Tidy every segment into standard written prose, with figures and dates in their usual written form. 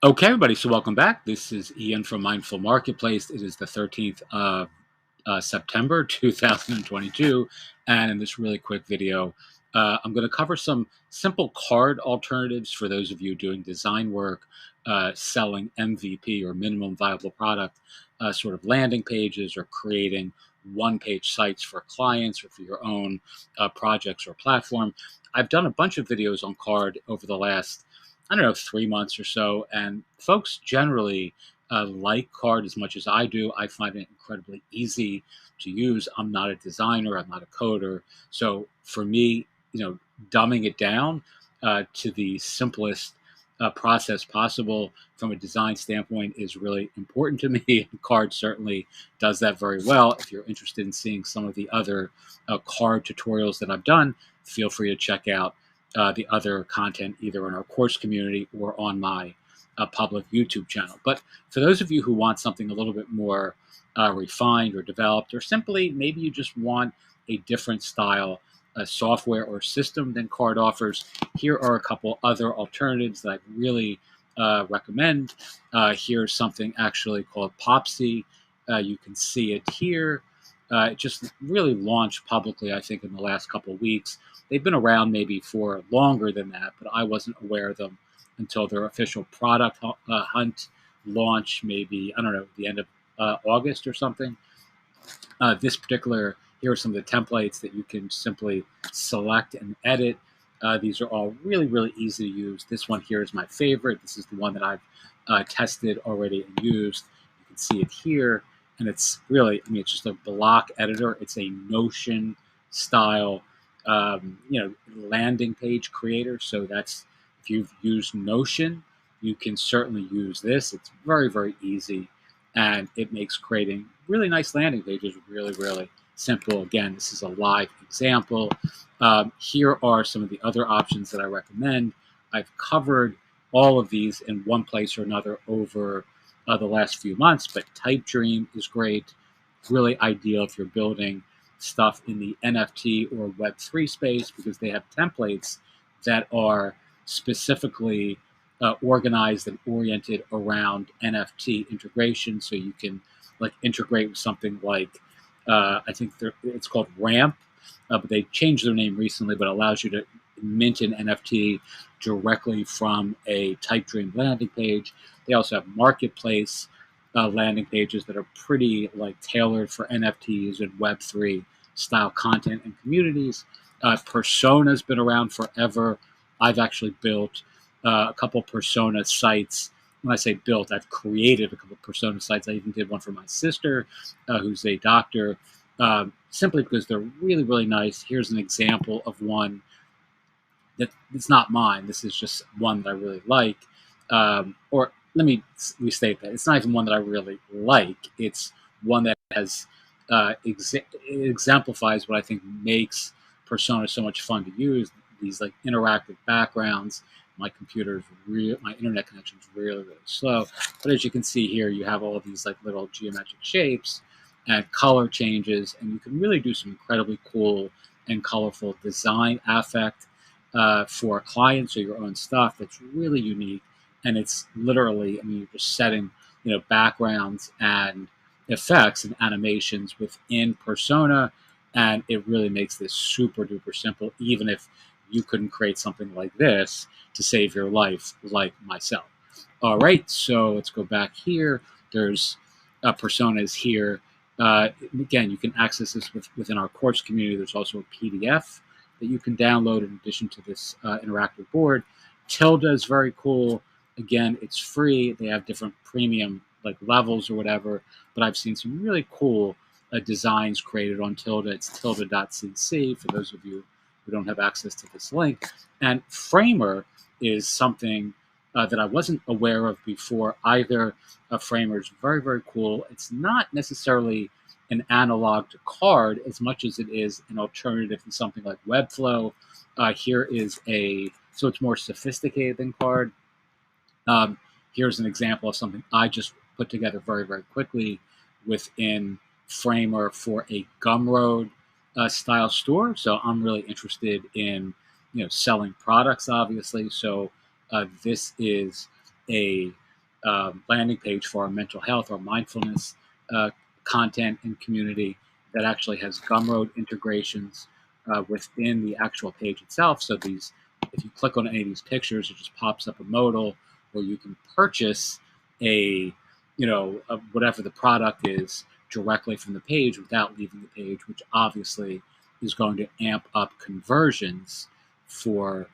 Okay, everybody. So welcome back. This is Ian from Mindful Marketplace. It is the 13th of September 2022. And in this really quick video, I'm going to cover some simple card alternatives for those of you doing design work, selling MVP or minimum viable product, sort of landing pages or creating one-page sites for clients or for your own projects or platform. I've done a bunch of videos on CARRD over the last, I don't know, 3 months or so, and folks generally like CARRD as much as I do. I find it incredibly easy to use. I'm not a designer, I'm not a coder. So for me, dumbing it down to the simplest process possible from a design standpoint is really important to me. And CARRD certainly does that very well. If you're interested in seeing some of the other CARRD tutorials that I've done, feel free to check out the other content either in our course community or on my public YouTube channel. But for those of you who want something a little bit more refined or developed, or simply maybe you just want a different style software or system than CARRD offers, here are a couple other alternatives that I really recommend. Here's something actually called Popsy. You can see it here. It just really launched publicly, I think, in the last couple of weeks. They've been around maybe for longer than that, but I wasn't aware of them until their official product hunt launch, maybe, I don't know, the end of August or something. Here are some of the templates that you can simply select and edit. These are all really, really easy to use. This one here is my favorite. This is the one that I've tested already and used. You can see it here. And it's really, it's just a block editor. It's a Notion style, landing page creator. So if you've used Notion, you can certainly use this. It's very, very easy. And it makes creating really nice landing pages really, really simple. Again, this is a live example. Here are some of the other options that I recommend. I've covered all of these in one place or another over the last few months, but TypeDream is great. Really ideal if you're building stuff in the NFT or Web3 space, because they have templates that are specifically organized and oriented around NFT integration. So you can integrate with something like, I think it's called Ramp, but they changed their name recently, but allows you to mint an NFT directly from a TypeDream landing page. They also have marketplace landing pages that are pretty tailored for NFTs and Web3 style content and communities. Persona's been around forever. I've actually built a couple Persona sites. When I say built, I've created a couple Persona sites. I even did one for my sister, who's a doctor, simply because they're really, really nice. Here's an example of one that it's not mine. This is just one that I really like. Or let me restate that. It's not even one that I really like. It's one that has exemplifies what I think makes Persona so much fun to use. These interactive backgrounds. My internet connection is really, really slow. But as you can see here, you have all of these little geometric shapes and color changes, and you can really do some incredibly cool and colorful design affect for clients or your own stuff that's really unique. And it's literally, you're just setting, backgrounds and effects and animations within Persona, and it really makes this super duper simple, even if you couldn't create something like this to save your life like myself. All right, so let's go back here. There's personas here. Again, you can access this within our course community. There's also a PDF that you can download in addition to this interactive board. Tilda is very cool. Again, it's free. They have different premium levels or whatever, but I've seen some really cool designs created on Tilda. It's tilda.cc for those of you who don't have access to this link. And Framer is something that I wasn't aware of before either. Framer is very, very cool. It's not necessarily an analog to CARRD as much as it is an alternative to something like Webflow. So it's more sophisticated than CARRD. Here's an example of something I just put together very, very quickly within Framer for a Gumroad style store. So I'm really interested in selling products, obviously. So this is a landing page for our mental health or mindfulness uh, content and community that actually has Gumroad integrations within the actual page itself. So these, if you click on any of these pictures, it just pops up a modal where you can purchase whatever the product is directly from the page without leaving the page, which obviously is going to amp up conversions for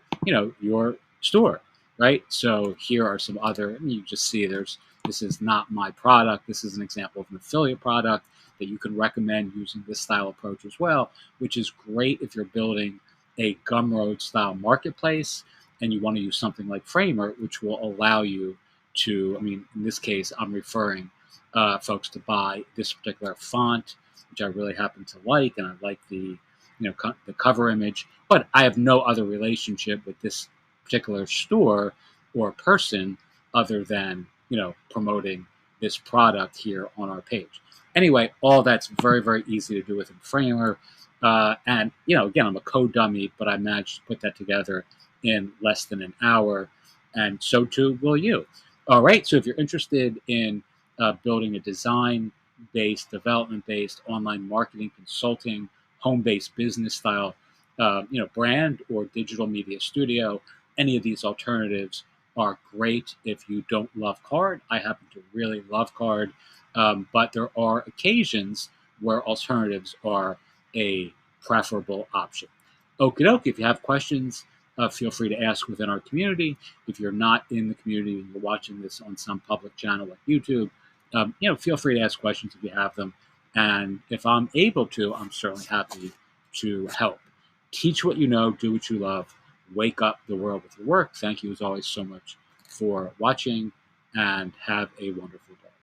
your store, right? So here are some other. You just see this is not my product. This is an example of an affiliate product that you can recommend using this style approach as well, which is great if you're building a Gumroad style marketplace and you want to use something like Framer, which will allow you to, I mean, in this case, I'm referring folks to buy this particular font, which I really happen to like, and I like the cover image, but I have no other relationship with this particular store or person other than promoting this product here on our page. Anyway, all that's very, very easy to do within Framer. And again, I'm a code dummy, but I managed to put that together in less than an hour, and so too will you. All right, so if you're interested in building a design-based, development-based, online marketing, consulting, home-based business style, brand or digital media studio, any of these alternatives are great. If you don't love CARRD, I happen to really love CARRD, but there are occasions where alternatives are a preferable option. Okie doke, if you have questions, feel free to ask within our community. If you're not in the community and you're watching this on some public channel like YouTube, feel free to ask questions if you have them. And if I'm able to, I'm certainly happy to help. Teach what you know, do what you love, wake up the world with your work. Thank you as always so much for watching, and have a wonderful day.